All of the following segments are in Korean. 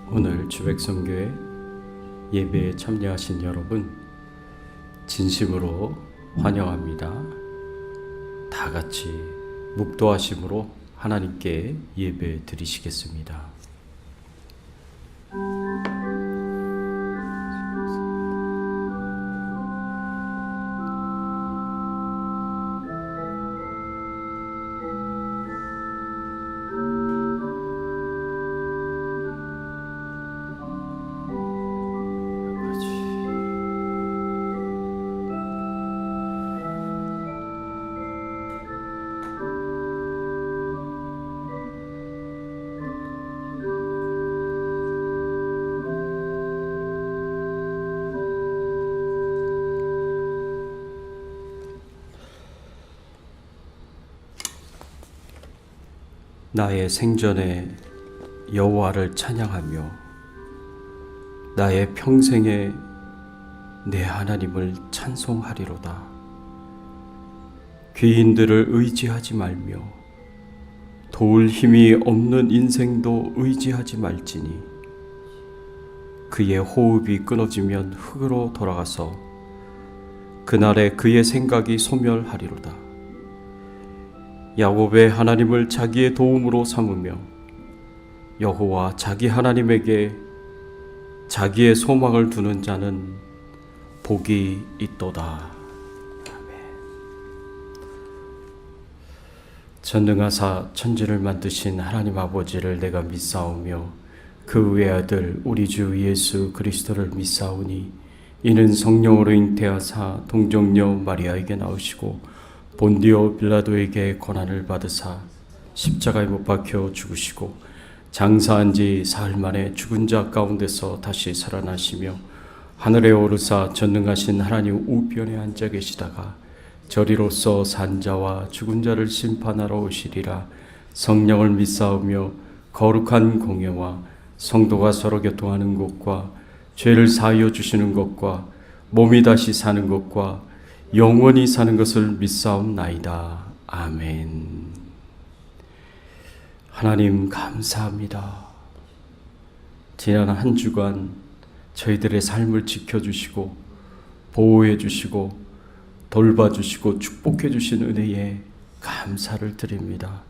오늘 주백성교회 예배에 참여하신 여러분 진심으로 환영합니다. 다 같이 묵도하심으로 하나님께 예배 드리시겠습니다. 나의 생전에 여호와를 찬양하며 나의 평생에 내 하나님을 찬송하리로다. 귀인들을 의지하지 말며 도울 힘이 없는 인생도 의지하지 말지니 그의 호흡이 끊어지면 흙으로 돌아가서 그날에 그의 생각이 소멸하리로다. 야곱의 하나님을 자기의 도움으로 삼으며 여호와 자기 하나님에게 자기의 소망을 두는 자는 복이 있도다. 아멘. 전능하사 천지를 만드신 하나님 아버지를 내가 믿사오며 그 외아들 우리 주 예수 그리스도를 믿사오니 이는 성령으로 잉태하사 동정녀 마리아에게 나오시고 본디오 빌라도에게 고난을 받으사 십자가에 못 박혀 죽으시고 장사한 지 사흘 만에 죽은 자 가운데서 다시 살아나시며 하늘에 오르사 전능하신 하나님 우편에 앉아 계시다가 저리로서 산 자와 죽은 자를 심판하러 오시리라. 성령을 믿사오며 거룩한 공예와 성도가 서로 교통하는 것과 죄를 사하여 주시는 것과 몸이 다시 사는 것과 영원히 사는 것을 믿사옵나이다. 아멘. 하나님 감사합니다. 지난 한 주간 저희들의 삶을 지켜주시고 보호해주시고 돌봐주시고 축복해주신 은혜에 감사를 드립니다.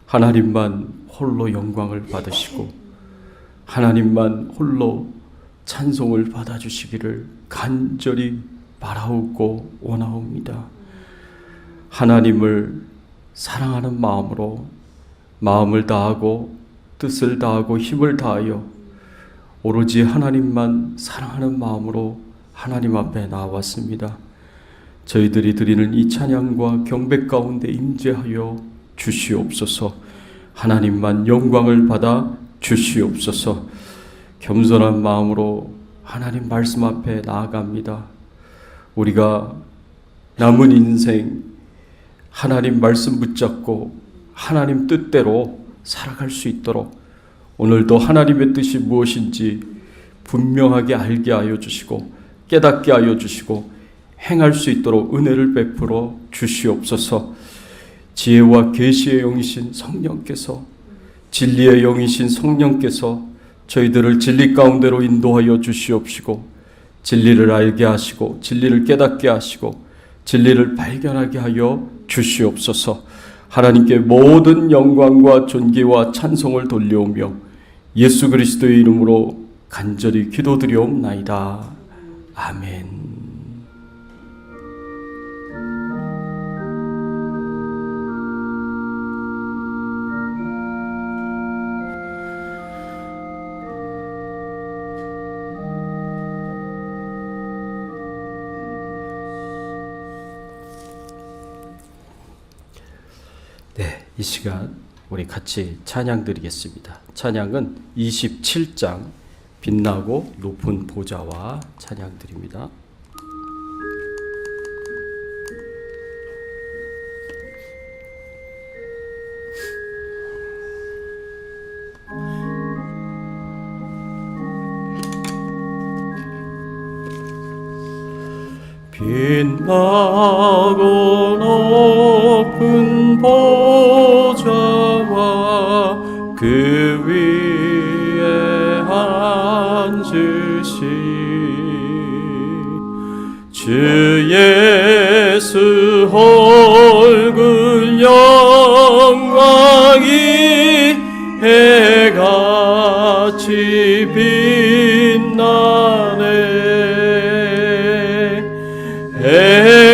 하나님만 홀로 영광을 받으시고 하나님만 홀로 찬송을 받아주시기를 간절히 바라옵고 원하옵니다. 하나님을 사랑하는 마음으로 마음을 다하고 뜻을 다하고 힘을 다하여 오로지 하나님만 사랑하는 마음으로 하나님 앞에 나왔습니다. 저희들이 드리는 이 찬양과 경배 가운데 임재하여 주시옵소서. 하나님만 영광을 받아 주시옵소서. 겸손한 마음으로 하나님 말씀 앞에 나아갑니다. 우리가 남은 인생 하나님 말씀 붙잡고 하나님 뜻대로 살아갈 수 있도록 오늘도 하나님의 뜻이 무엇인지 분명하게 알게 하여 주시고 깨닫게 하여 주시고 행할 수 있도록 은혜를 베풀어 주시옵소서. 지혜와 계시의 영이신 성령께서 진리의 영이신 성령께서 저희들을 진리 가운데로 인도하여 주시옵시고 진리를 알게 하시고 진리를 깨닫게 하시고 진리를 발견하게 하여 주시옵소서. 하나님께 모든 영광과 존귀와 찬송을 돌려오며 예수 그리스도의 이름으로 간절히 기도드리옵나이다. 아멘. 이 시간 우리 같이 찬양 드리겠습니다. 찬양은 27장 빛나고 높은 보좌와 찬양 드립니다. 빛나고 높은 보좌와 그 위에 주 예수 얼굴 영광이 해같이 빛나네.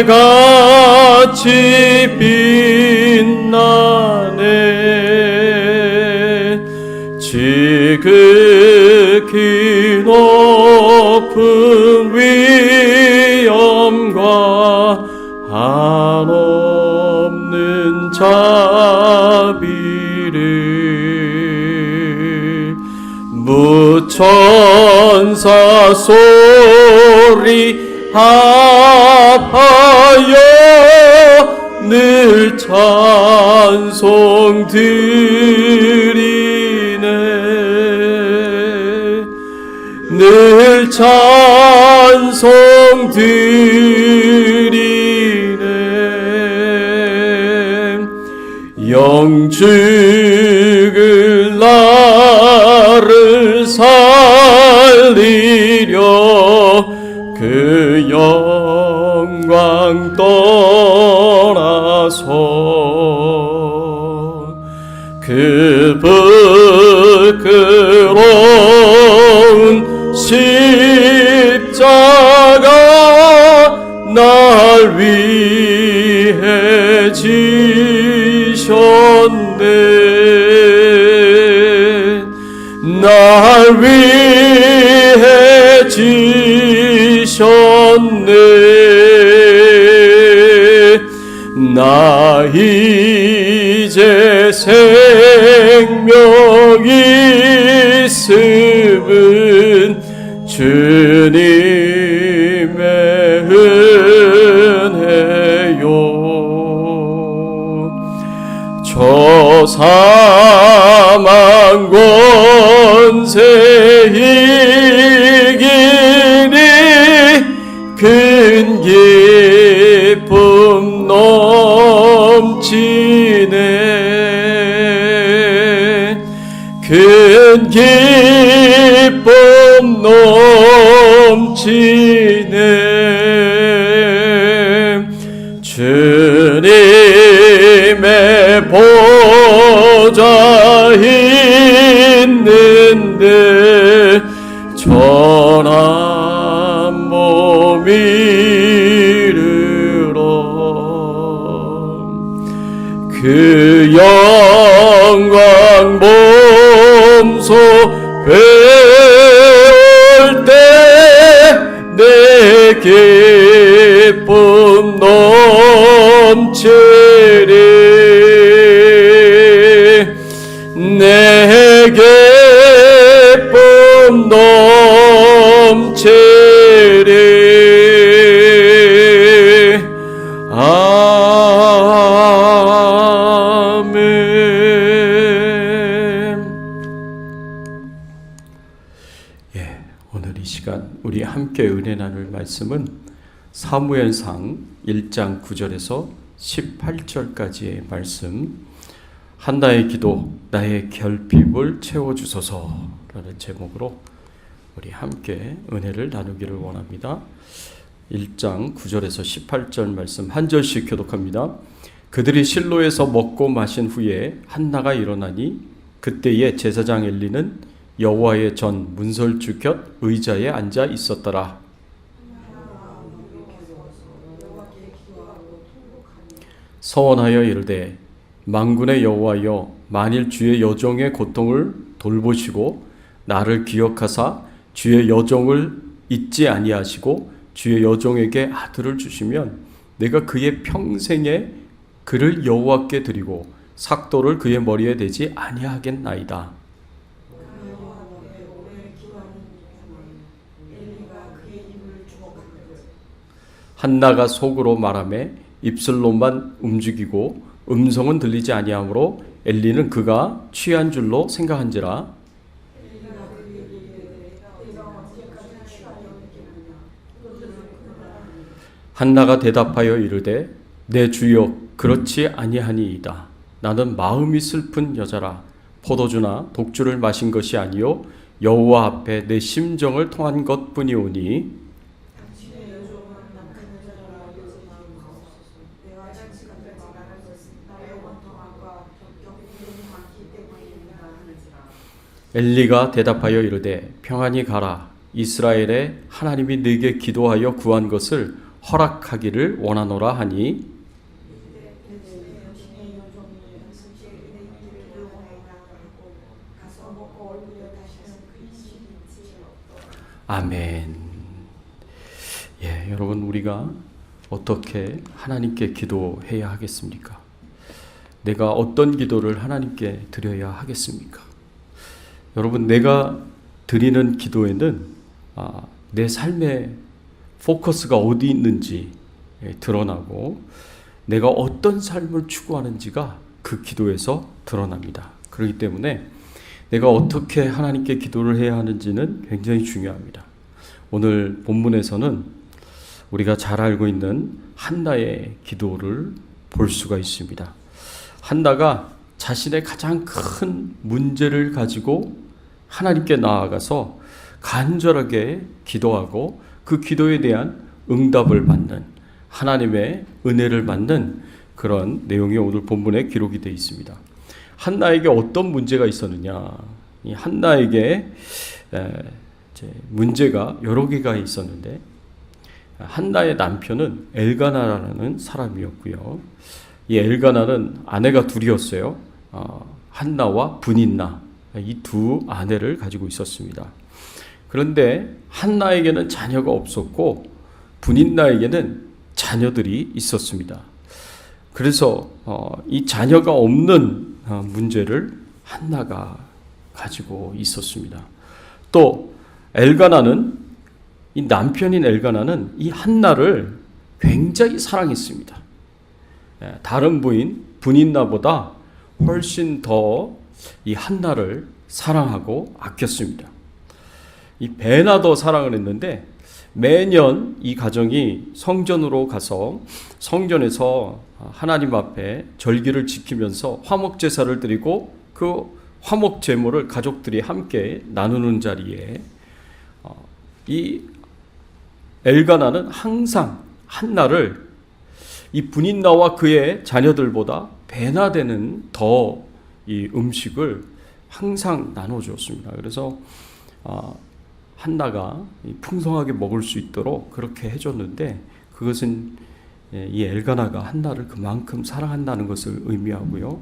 해같이 빛나네. 지극히 높은 위엄과 한없는 자비를 무천사 소리 합하여 늘 찬송 드리네. 늘 찬송 드리네. 영죽을 나를 살리려 그 영광 떠나서 그 부끄러운 십자가 날 위해 지셨네. 날 위해 지셨네. 나 이제 생명이 있음은 주님의 은혜요. 저 사망 권세 이기니 큰 기쁨 넘치네. 큰 기쁨 넘치네. 주님의 보좌 있는데 전한 몸 이르러 그 영광 몸소 배울 때 내 기쁨 넘치리. 내 기쁨 넘치리. 오늘 이 시간 우리 함께 은혜 나눌 말씀은 사무엘상 1장 9절에서 18절까지의 말씀, 한나의 기도 나의 결핍을 채워주소서라는 제목으로 우리 함께 은혜를 나누기를 원합니다. 1장 9절에서 18절 말씀 한 절씩 교독합니다. 그들이 실로에서 먹고 마신 후에 한나가 일어나니 그때에 제사장 엘리는 여호와의 전 문설주 곁 의자에 앉아 있었더라. 서원하여 이르되 만군의 여호와여, 만일 주의 여종의 고통을 돌보시고 나를 기억하사 주의 여종을 잊지 아니하시고 주의 여종에게 아들을 주시면 내가 그의 평생에 그를 여호와께 드리고 삭도를 그의 머리에 대지 아니하겠나이다. 한나가 속으로 말하매 입술로만 움직이고 음성은 들리지 아니하므로 엘리는 그가 취한 줄로 생각한지라. 한나가 대답하여 이르되 내 주여 그렇지 아니하니이다. 나는 마음이 슬픈 여자라. 포도주나 독주를 마신 것이 아니요 여호와 앞에 내 심정을 통한 것뿐이오니 엘리가 대답하여 이르되 평안히 가라. 이스라엘의 하나님이 네게 기도하여 구한 것을 허락하기를 원하노라 하니 아멘. 예, 여러분 우리가 어떻게 하나님께 기도해야 하겠습니까? 내가 어떤 기도를 하나님께 드려야 하겠습니까? 여러분 내가 드리는 기도에는 내 삶의 포커스가 어디 있는지 드러나고 내가 어떤 삶을 추구하는지가 그 기도에서 드러납니다. 그렇기 때문에 내가 어떻게 하나님께 기도를 해야 하는지는 굉장히 중요합니다. 오늘 본문에서는 우리가 잘 알고 있는 한나의 기도를 볼 수가 있습니다. 한나가 자신의 가장 큰 문제를 가지고 하나님께 나아가서 간절하게 기도하고 그 기도에 대한 응답을 받는 하나님의 은혜를 받는 그런 내용이 오늘 본문에 기록이 되어 있습니다. 한나에게 어떤 문제가 있었느냐? 이 한나에게 문제가 여러 개가 있었는데 한나의 남편은 엘가나라는 사람이었고요. 이 엘가나는 아내가 둘이었어요. 한나와 브닌나 이 두 아내를 가지고 있었습니다. 그런데 한나에게는 자녀가 없었고 브닌나에게는 자녀들이 있었습니다. 그래서 이 자녀가 없는 문제를 한나가 가지고 있었습니다. 또 엘가나는 이 남편인 엘가나는 이 한나를 굉장히 사랑했습니다. 다른 부인 브닌나보다 훨씬 더 이 한나를 사랑하고 아꼈습니다. 이 배나 더 사랑을 했는데 매년 이 가정이 성전으로 가서 성전에서 하나님 앞에 절기를 지키면서 화목 제사를 드리고 그 화목 제물을 가족들이 함께 나누는 자리에 이 엘가나는 항상 한나를 이 분인나와 그의 자녀들보다 배나 되는 더 이 음식을 항상 나눠주었습니다. 그래서 한나가 풍성하게 먹을 수 있도록 그렇게 해줬는데 그것은 이 엘가나가 한나를 그만큼 사랑한다는 것을 의미하고요.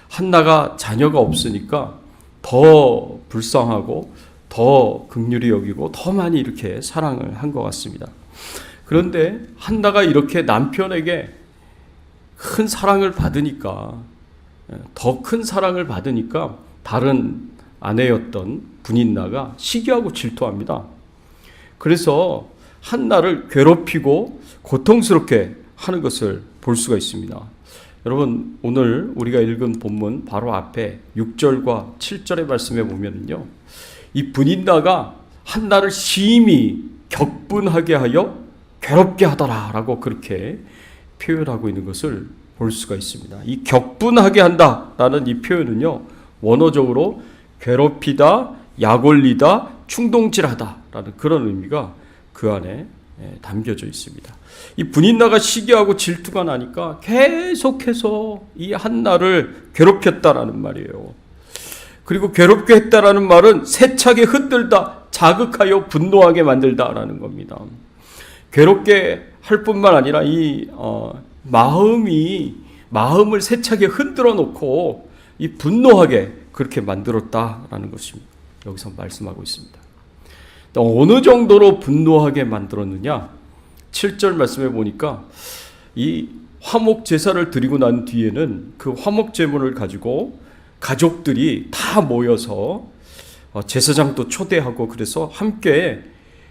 한나가 자녀가 없으니까 더 불쌍하고 더 긍휼히 여기고 더 많이 이렇게 사랑을 한 것 같습니다. 그런데 한나가 이렇게 남편에게 큰 사랑을 받으니까 더 큰 사랑을 받으니까 다른 아내였던 분인나가 시기하고 질투합니다. 그래서 한나를 괴롭히고 고통스럽게 하는 것을 볼 수가 있습니다. 여러분 오늘 우리가 읽은 본문 바로 앞에 6절과 7절의 말씀에 보면요, 이 분인나가 한나를 심히 격분하게 하여 괴롭게 하더라라고 그렇게 표현하고 있는 것을 볼 수가 있습니다. 이 격분하게 한다라는 이 표현은요, 원어적으로 괴롭히다, 약올리다, 충동질하다라는 그런 의미가 그 안에 담겨져 있습니다. 이 분인나가 시기하고 질투가 나니까 계속해서 이 한나를 괴롭혔다라는 말이에요. 그리고 괴롭게 했다라는 말은 세차게 흔들다, 자극하여 분노하게 만들다라는 겁니다. 괴롭게 할 뿐만 아니라 이 마음을 세차게 흔들어 놓고 이 분노하게 그렇게 만들었다라는 것입니다. 여기서 말씀하고 있습니다. 어느 정도로 분노하게 만들었느냐? 7절 말씀해 보니까 이 화목 제사를 드리고 난 뒤에는 그 화목 제물을 가지고 가족들이 다 모여서 제사장도 초대하고 그래서 함께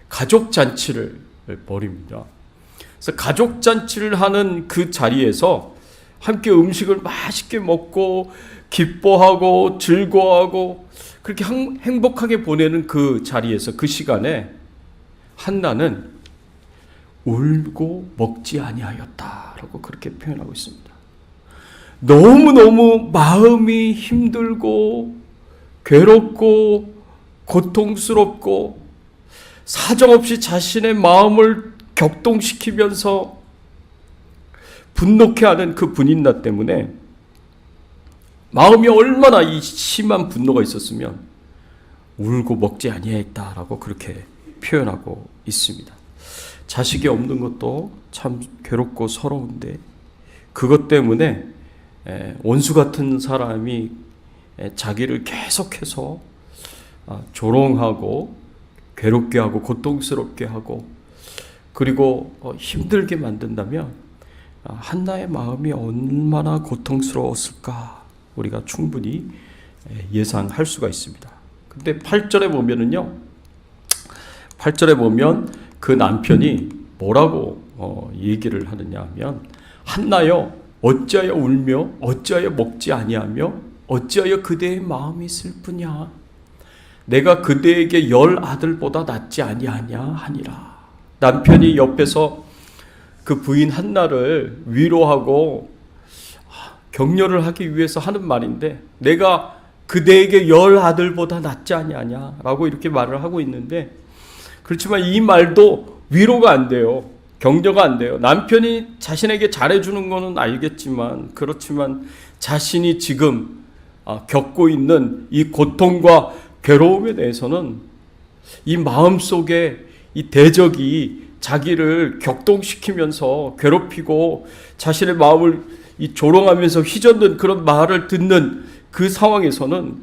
가족 잔치를 벌입니다. 그래서 가족 잔치를 하는 그 자리에서 함께 음식을 맛있게 먹고 기뻐하고 즐거워하고 그렇게 행복하게 보내는 그 자리에서 그 시간에 한나는 울고 먹지 아니하였다라고 그렇게 표현하고 있습니다. 너무너무 마음이 힘들고 괴롭고 고통스럽고 사정없이 자신의 마음을 격동시키면서 분노케 하는 그 분인나 때문에 마음이 얼마나 이 심한 분노가 있었으면 울고 먹지 아니했다라고 그렇게 표현하고 있습니다. 자식이 없는 것도 참 괴롭고 서러운데 그것 때문에 원수 같은 사람이 자기를 계속해서 조롱하고 괴롭게 하고 고통스럽게 하고 그리고 힘들게 만든다면 한나의 마음이 얼마나 고통스러웠을까 우리가 충분히 예상할 수가 있습니다. 근데 8절에 보면은요, 8절에 보면 그 남편이 뭐라고 얘기를 하느냐 하면, 한나여 어찌하여 울며 어찌하여 먹지 아니하며 어찌하여 그대의 마음이 슬프냐, 내가 그대에게 10 아들보다 낫지 아니하냐 하니라. 남편이 옆에서 그 부인 한나를 위로하고 격려를 하기 위해서 하는 말인데, 내가 그대에게 10 아들보다 낫지 아니하냐라고 이렇게 말을 하고 있는데, 그렇지만 이 말도 위로가 안 돼요. 격려가 안 돼요. 남편이 자신에게 잘해주는 거는 알겠지만, 그렇지만 자신이 지금 겪고 있는 이 고통과 괴로움에 대해서는 이 마음속에 이 대적이 자기를 격동시키면서 괴롭히고 자신의 마음을 이 조롱하면서 휘젓는 그런 말을 듣는 그 상황에서는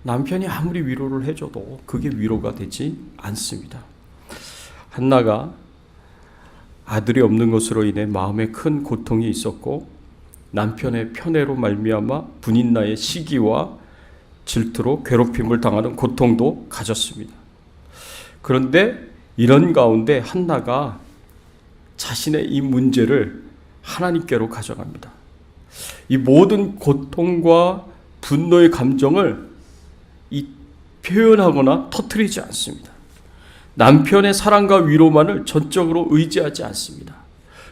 남편이 아무리 위로를 해줘도 그게 위로가 되지 않습니다. 한나가 아들이 없는 것으로 인해 마음에 큰 고통이 있었고, 남편의 편애로 말미암아 분인나의 시기와 질투로 괴롭힘을 당하는 고통도 가졌습니다. 그런데 이런 가운데 한나가 자신의 이 문제를 하나님께로 가져갑니다. 이 모든 고통과 분노의 감정을 표현하거나 터뜨리지 않습니다. 남편의 사랑과 위로만을 전적으로 의지하지 않습니다.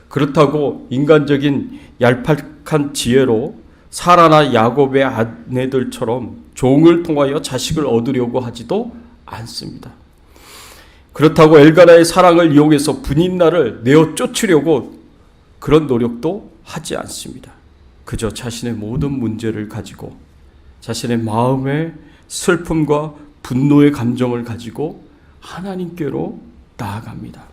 그렇다고 인간적인 얄팍한 지혜로 사라나 야곱의 아내들처럼 종을 통하여 자식을 얻으려고 하지도 않습니다. 그렇다고 엘가나의 사랑을 이용해서 분인나를 내어 쫓으려고 그런 노력도 하지 않습니다. 그저 자신의 모든 문제를 가지고, 자신의 마음의 슬픔과 분노의 감정을 가지고 하나님께로 나아갑니다.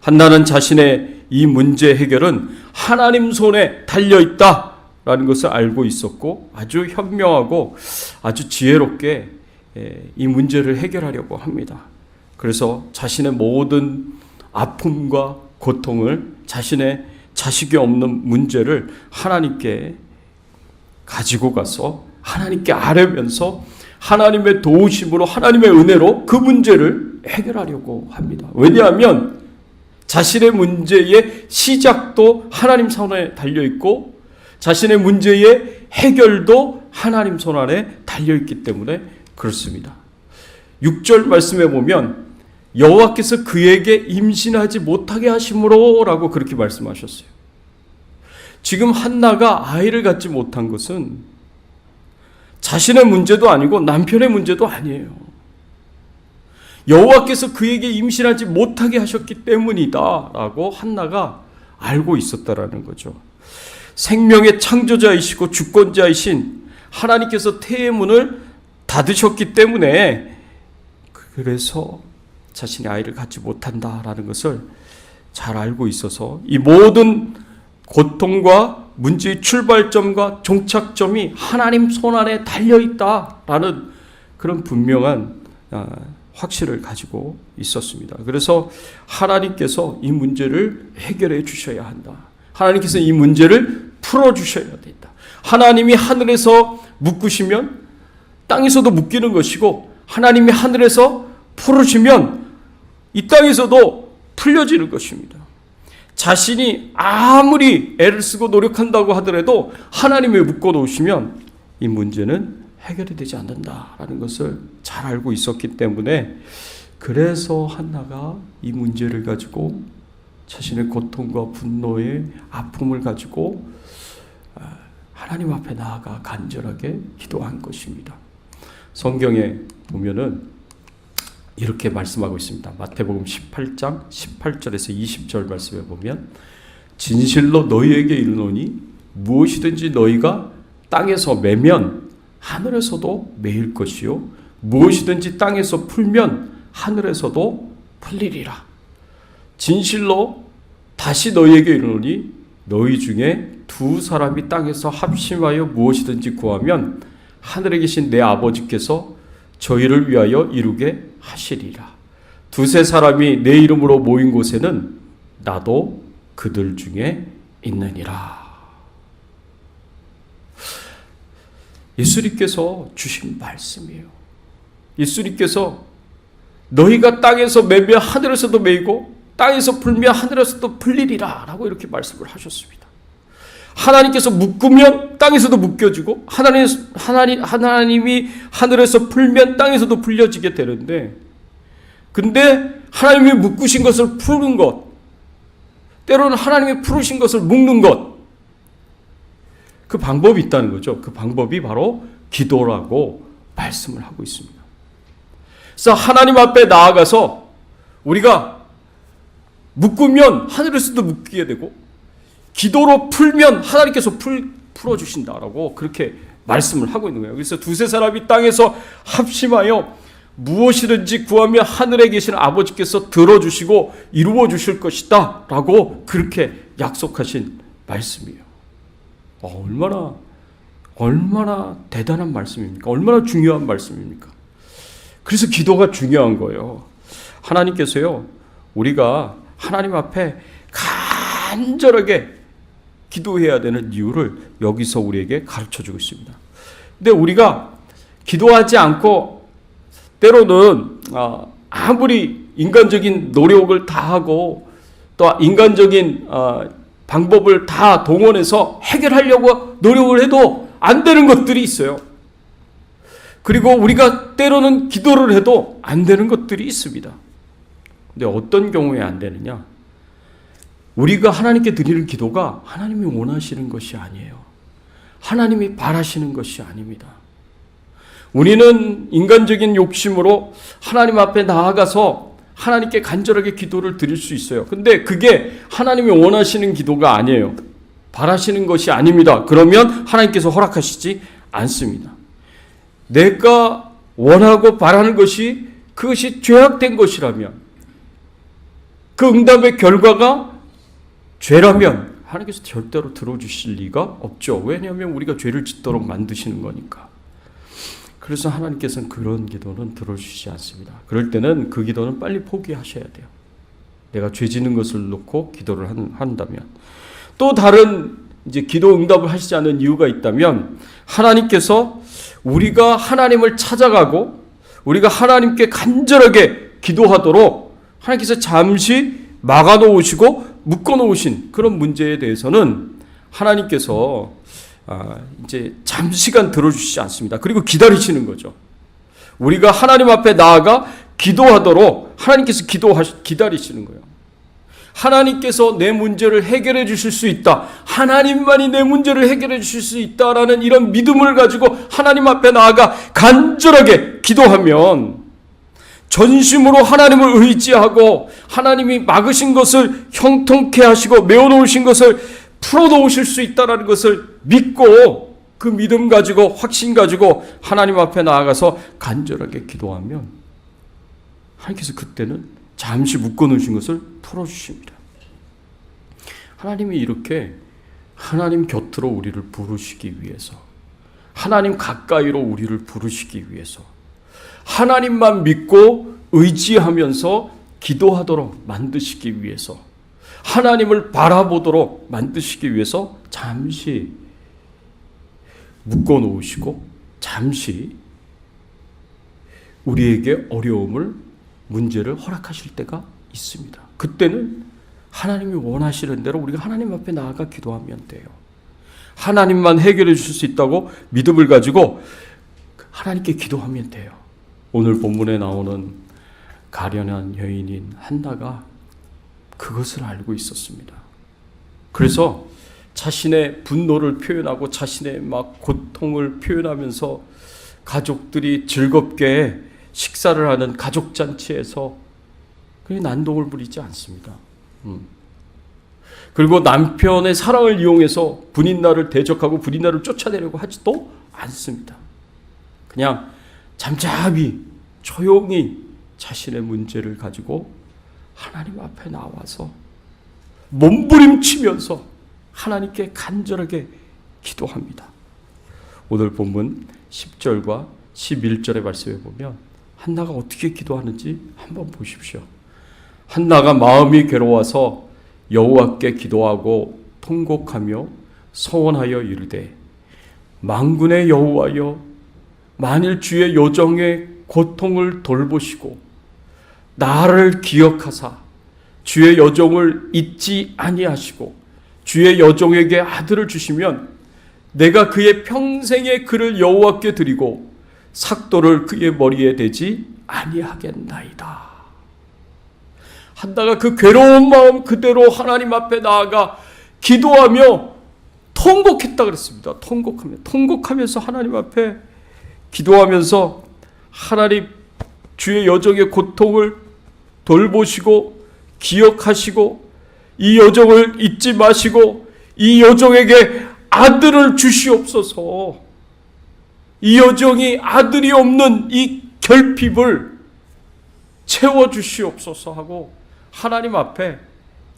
한나는 자신의 이 문제 해결은 하나님 손에 달려있다라는 것을 알고 있었고, 아주 현명하고 아주 지혜롭게 이 문제를 해결하려고 합니다. 그래서 자신의 모든 아픔과 고통을, 자신의 자식이 없는 문제를 하나님께 가지고 가서 하나님께 아뢰면서 하나님의 도우심으로, 하나님의 은혜로 그 문제를 해결하려고 합니다. 왜냐하면 자신의 문제의 시작도 하나님 손에 달려있고 자신의 문제의 해결도 하나님 손 안에 달려있기 때문에 그렇습니다. 6절 말씀에 보면 여호와께서 그에게 임신하지 못하게 하심으로 라고 그렇게 말씀하셨어요. 지금 한나가 아이를 갖지 못한 것은 자신의 문제도 아니고 남편의 문제도 아니에요. 여호와께서 그에게 임신하지 못하게 하셨기 때문이다 라고 한나가 알고 있었다라는 거죠. 생명의 창조자이시고 주권자이신 하나님께서 태의 문을 닫으셨기 때문에, 그래서 자신이 아이를 갖지 못한다라는 것을 잘 알고 있어서 이 모든 고통과 문제의 출발점과 종착점이 하나님 손 안에 달려있다라는 그런 분명한 확신을 가지고 있었습니다. 그래서 하나님께서 이 문제를 해결해 주셔야 한다. 하나님께서 이 문제를 풀어주셔야 된다. 하나님이 하늘에서 묶으시면 땅에서도 묶이는 것이고, 하나님이 하늘에서 풀어주시면 이 땅에서도 풀려지는 것입니다. 자신이 아무리 애를 쓰고 노력한다고 하더라도 하나님을 묶어놓으시면 이 문제는 해결이 되지 않는다라는 것을 잘 알고 있었기 때문에, 그래서 한나가 이 문제를 가지고 자신의 고통과 분노의 아픔을 가지고 하나님 앞에 나아가 간절하게 기도한 것입니다. 성경에 보면은 이렇게 말씀하고 있습니다. 마태복음 18장 18절에서 20절 말씀에 보면, 진실로 너희에게 이르노니 무엇이든지 너희가 땅에서 매면 하늘에서도 매일 것이요 무엇이든지 땅에서 풀면 하늘에서도 풀리리라. 진실로 다시 너희에게 이르노니 너희 중에 두 사람이 땅에서 합심하여 무엇이든지 구하면 하늘에 계신 내 아버지께서 저희를 위하여 이루게 하시리라. 두세 사람이 내 이름으로 모인 곳에는 나도 그들 중에 있느니라. 예수님께서 주신 말씀이에요. 예수님께서 너희가 땅에서 매면 하늘에서도 매이고 땅에서 풀면 하늘에서도 풀리리라 라고 이렇게 말씀을 하셨습니다. 하나님께서 묶으면 땅에서도 묶여지고 하나님이 하늘에서 풀면 땅에서도 풀려지게 되는데, 근데 하나님이 묶으신 것을 푸는 것, 때로는 하나님이 풀으신 것을 묶는 것, 그 방법이 있다는 거죠. 그 방법이 바로 기도라고 말씀을 하고 있습니다. 그래서 하나님 앞에 나아가서 우리가 묶으면 하늘에서도 묶이게 되고 기도로 풀면 하나님께서 풀어주신다라고 그렇게 말씀을 하고 있는 거예요. 그래서 두세 사람이 땅에서 합심하여 무엇이든지 구하며 하늘에 계신 아버지께서 들어주시고 이루어 주실 것이다 라고 그렇게 약속하신 말씀이에요. 얼마나 대단한 말씀입니까? 얼마나 중요한 말씀입니까? 그래서 기도가 중요한 거예요. 하나님께서요, 우리가 하나님 앞에 간절하게 기도해야 되는 이유를 여기서 우리에게 가르쳐주고 있습니다. 근데 우리가 기도하지 않고 때로는 아무리 인간적인 노력을 다하고 또 인간적인 방법을 다 동원해서 해결하려고 노력을 해도 안 되는 것들이 있어요. 그리고 우리가 때로는 기도를 해도 안 되는 것들이 있습니다. 근데 어떤 경우에 안 되느냐? 우리가 하나님께 드리는 기도가 하나님이 원하시는 것이 아니에요. 하나님이 바라시는 것이 아닙니다. 우리는 인간적인 욕심으로 하나님 앞에 나아가서 하나님께 간절하게 기도를 드릴 수 있어요. 근데 그게 하나님이 원하시는 기도가 아니에요. 바라시는 것이 아닙니다. 그러면 하나님께서 허락하시지 않습니다. 내가 원하고 바라는 것이 그것이 죄악된 것이라면, 그 응답의 결과가 죄라면 하나님께서 절대로 들어주실 리가 없죠. 왜냐하면 우리가 죄를 짓도록 만드시는 거니까. 그래서 하나님께서는 그런 기도는 들어주시지 않습니다. 그럴 때는 그 기도는 빨리 포기하셔야 돼요. 내가 죄 짓는 것을 놓고 기도를 한다면. 또 다른 이제 기도 응답을 하시지 않는 이유가 있다면, 하나님께서 우리가 하나님을 찾아가고 우리가 하나님께 간절하게 기도하도록 하나님께서 잠시 막아놓으시고 묶어놓으신 그런 문제에 대해서는 하나님께서 이제 잠시간 들어주시지 않습니다. 그리고 기다리시는 거죠. 우리가 하나님 앞에 나아가 기도하도록 하나님께서 기다리시는 거예요. 하나님께서 내 문제를 해결해 주실 수 있다. 하나님만이 내 문제를 해결해 주실 수 있다라는 이런 믿음을 가지고 하나님 앞에 나아가 간절하게 기도하면, 전심으로 하나님을 의지하고 하나님이 막으신 것을 형통케 하시고 메워놓으신 것을 풀어놓으실 수 있다는 것을 믿고, 그 믿음 가지고 확신 가지고 하나님 앞에 나아가서 간절하게 기도하면 하나님께서 그때는 잠시 묶어놓으신 것을 풀어주십니다. 하나님이 이렇게 하나님 곁으로 우리를 부르시기 위해서, 하나님 가까이로 우리를 부르시기 위해서, 하나님만 믿고 의지하면서 기도하도록 만드시기 위해서, 하나님을 바라보도록 만드시기 위해서 잠시 묶어놓으시고 잠시 우리에게 어려움을, 문제를 허락하실 때가 있습니다. 그때는 하나님이 원하시는 대로 우리가 하나님 앞에 나아가 기도하면 돼요. 하나님만 해결해 주실 수 있다고 믿음을 가지고 하나님께 기도하면 돼요. 오늘 본문에 나오는 가련한 여인인 한나가 그것을 알고 있었습니다. 그래서 자신의 분노를 표현하고 자신의 막 고통을 표현하면서 가족들이 즐겁게 식사를 하는 가족잔치에서 그냥 난동을 부리지 않습니다. 그리고 남편의 사랑을 이용해서 분인나를 대적하고 분인나를 쫓아내려고 하지도 않습니다. 그냥 잠잠히 조용히 자신의 문제를 가지고 하나님 앞에 나와서 몸부림치면서 하나님께 간절하게 기도합니다. 오늘 본문 10절과 11절의 말씀에 보면 한나가 어떻게 기도하는지 한번 보십시오. 한나가 마음이 괴로워서 여호와께 기도하고 통곡하며 서원하여 이르되 만군의 여호와여 만일 주의 요정의 고통을 돌보시고 나를 기억하사 주의 여종을 잊지 아니하시고 주의 여종에게 아들을 주시면 내가 그의 평생의 그를 여호와께 드리고 삭도를 그의 머리에 대지 아니하겠나이다. 한나가 그 괴로운 마음 그대로 하나님 앞에 나아가 기도하며 통곡했다 그랬습니다. 통곡하면서 하나님 앞에 기도하면서 하나님 주의 여종의 고통을 돌보시고 기억하시고 이 여종을 잊지 마시고 이 여종에게 아들을 주시옵소서. 이 여종이 아들이 없는 이 결핍을 채워주시옵소서 하고 하나님 앞에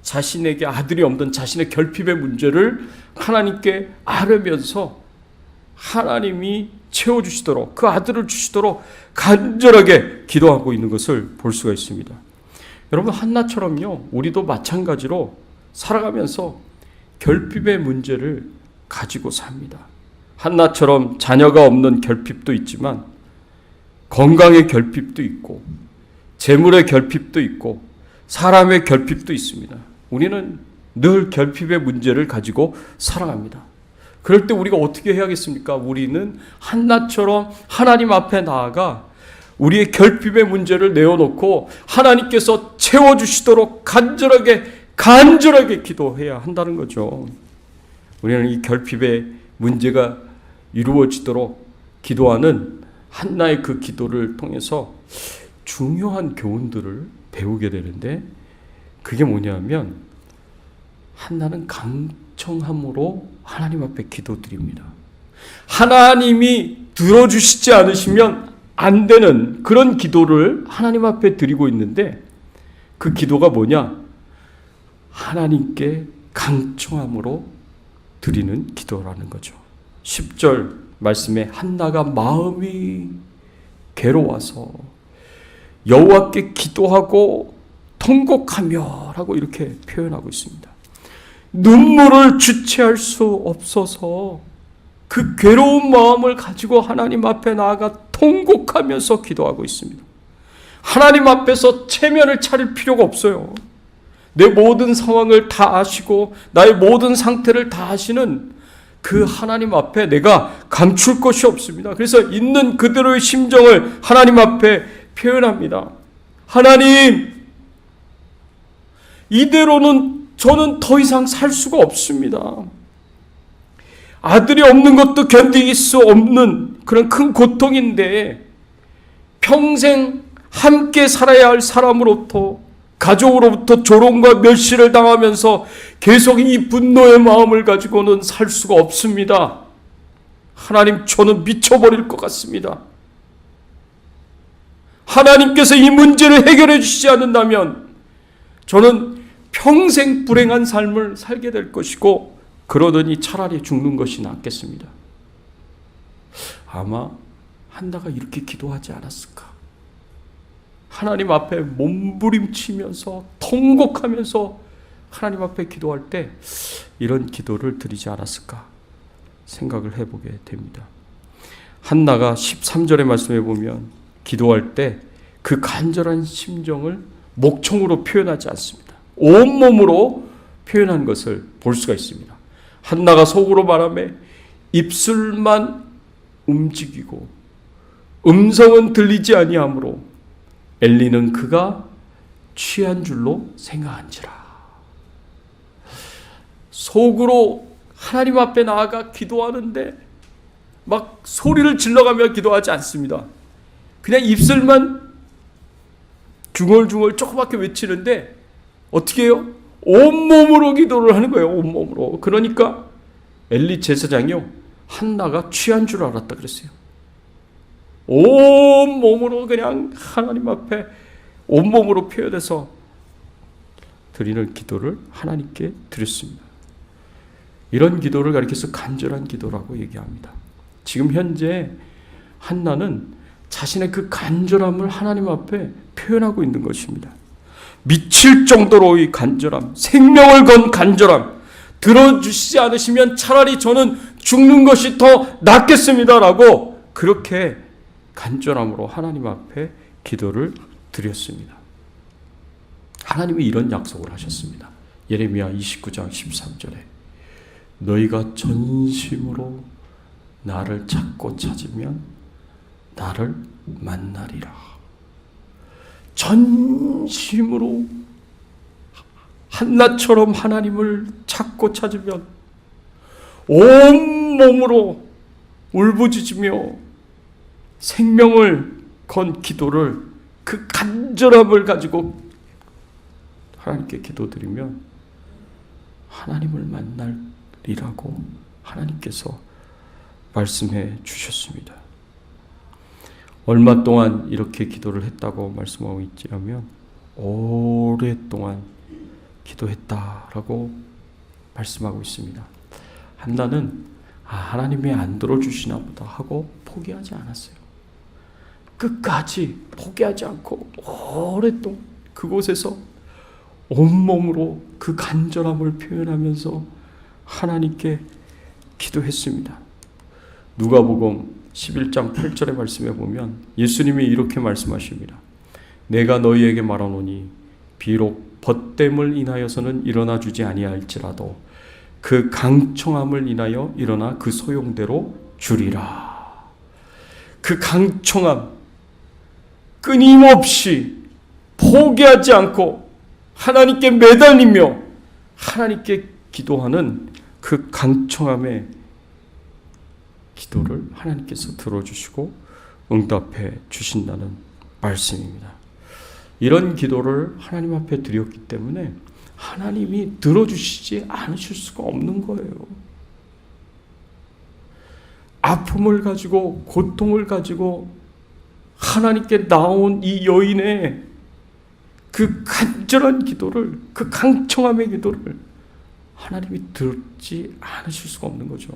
자신에게 아들이 없는 자신의 결핍의 문제를 하나님께 아뢰면서 하나님이 채워주시도록 그 아들을 주시도록 간절하게 기도하고 있는 것을 볼 수가 있습니다. 여러분 한나처럼요 우리도 마찬가지로 살아가면서 결핍의 문제를 가지고 삽니다. 한나처럼 자녀가 없는 결핍도 있지만 건강의 결핍도 있고 재물의 결핍도 있고 사람의 결핍도 있습니다. 우리는 늘 결핍의 문제를 가지고 살아갑니다. 그럴 때 우리가 어떻게 해야겠습니까? 우리는 한나처럼 하나님 앞에 나아가 우리의 결핍의 문제를 내어놓고 하나님께서 채워주시도록 간절하게 기도해야 한다는 거죠. 우리는 이 결핍의 문제가 이루어지도록 기도하는 한나의 그 기도를 통해서 중요한 교훈들을 배우게 되는데 그게 뭐냐면 한나는 강청함으로 하나님 앞에 기도드립니다. 하나님이 들어주시지 않으시면 안 되는 그런 기도를 하나님 앞에 드리고 있는데 그 기도가 뭐냐? 하나님께 강청함으로 드리는 기도라는 거죠. 10절 말씀에 한나가 마음이 괴로워서 여호와께 기도하고 통곡하며 라고 이렇게 표현하고 있습니다. 눈물을 주체할 수 없어서 그 괴로운 마음을 가지고 하나님 앞에 나아가 통곡하면서 기도하고 있습니다. 하나님 앞에서 체면을 차릴 필요가 없어요. 내 모든 상황을 다 아시고 나의 모든 상태를 다 아시는 그 하나님 앞에 내가 감출 것이 없습니다. 그래서 있는 그대로의 심정을 하나님 앞에 표현합니다. 하나님, 이대로는 저는 더 이상 살 수가 없습니다. 아들이 없는 것도 견디길 수 없는 그런 큰 고통인데 평생 함께 살아야 할 사람으로부터 가족으로부터 조롱과 멸시를 당하면서 계속 이 분노의 마음을 가지고는 살 수가 없습니다. 하나님, 저는 미쳐버릴 것 같습니다. 하나님께서 이 문제를 해결해 주시지 않는다면 저는 평생 불행한 삶을 살게 될 것이고 그러더니 차라리 죽는 것이 낫겠습니다. 아마 한나가 이렇게 기도하지 않았을까? 하나님 앞에 몸부림치면서 통곡하면서 하나님 앞에 기도할 때 이런 기도를 드리지 않았을까 생각을 해보게 됩니다. 한나가 13절의 말씀에 보면 기도할 때 그 간절한 심정을 목청으로 표현하지 않습니다. 온몸으로 표현한 것을 볼 수가 있습니다. 한나가 속으로 말하며 입술만 움직이고 음성은 들리지 아니하므로 엘리는 그가 취한 줄로 생각한지라. 속으로 하나님 앞에 나아가 기도하는데 막 소리를 질러가며 기도하지 않습니다. 그냥 입술만 중얼중얼 조그맣게 외치는데 어떻게 해요? 온몸으로 기도를 하는 거예요. 온몸으로. 그러니까 엘리 제사장이요, 한나가 취한 줄 알았다 그랬어요. 온몸으로 그냥 하나님 앞에 온몸으로 표현해서 드리는 기도를 하나님께 드렸습니다. 이런 기도를 가리켜서 간절한 기도라고 얘기합니다. 지금 현재 한나는 자신의 그 간절함을 하나님 앞에 표현하고 있는 것입니다. 미칠 정도로의 간절함, 생명을 건 간절함, 들어주시지 않으시면 차라리 저는 죽는 것이 더 낫겠습니다라고 그렇게 간절함으로 하나님 앞에 기도를 드렸습니다. 하나님이 이런 약속을 하셨습니다. 예레미야 29장 13절에 너희가 전심으로 나를 찾고 찾으면 나를 만나리라. 전심으로 한나처럼 하나님을 찾고 찾으면 온몸으로 울부짖으며 생명을 건 기도를, 그 간절함을 가지고 하나님께 기도드리면 하나님을 만날이라고 하나님께서 말씀해 주셨습니다. 얼마 동안 이렇게 기도를 했다고 말씀하고 있지라면 오랫동안 기도했다라고 말씀하고 있습니다. 한나는 하나님이 안 들어주시나 보다 하고 포기하지 않았어요. 끝까지 포기하지 않고 오랫동안 그곳에서 온몸으로 그 간절함을 표현하면서 하나님께 기도했습니다. 누가복음 11장 8절의 말씀에 보면 예수님이 이렇게 말씀하십니다. 내가 너희에게 말하노니 비록 벗됨을 인하여서는 일어나 주지 아니할지라도 그 강청함을 인하여 일어나 그 소용대로 주리라. 그 강청함, 끊임없이 포기하지 않고 하나님께 매달리며 하나님께 기도하는 그 강청함의 기도를 하나님께서 들어주시고 응답해 주신다는 말씀입니다. 이런 기도를 하나님 앞에 드렸기 때문에 하나님이 들어주시지 않으실 수가 없는 거예요. 아픔을 가지고 고통을 가지고 하나님께 나온 이 여인의 그 간절한 기도를, 그 강청함의 기도를 하나님이 듣지 않으실 수가 없는 거죠.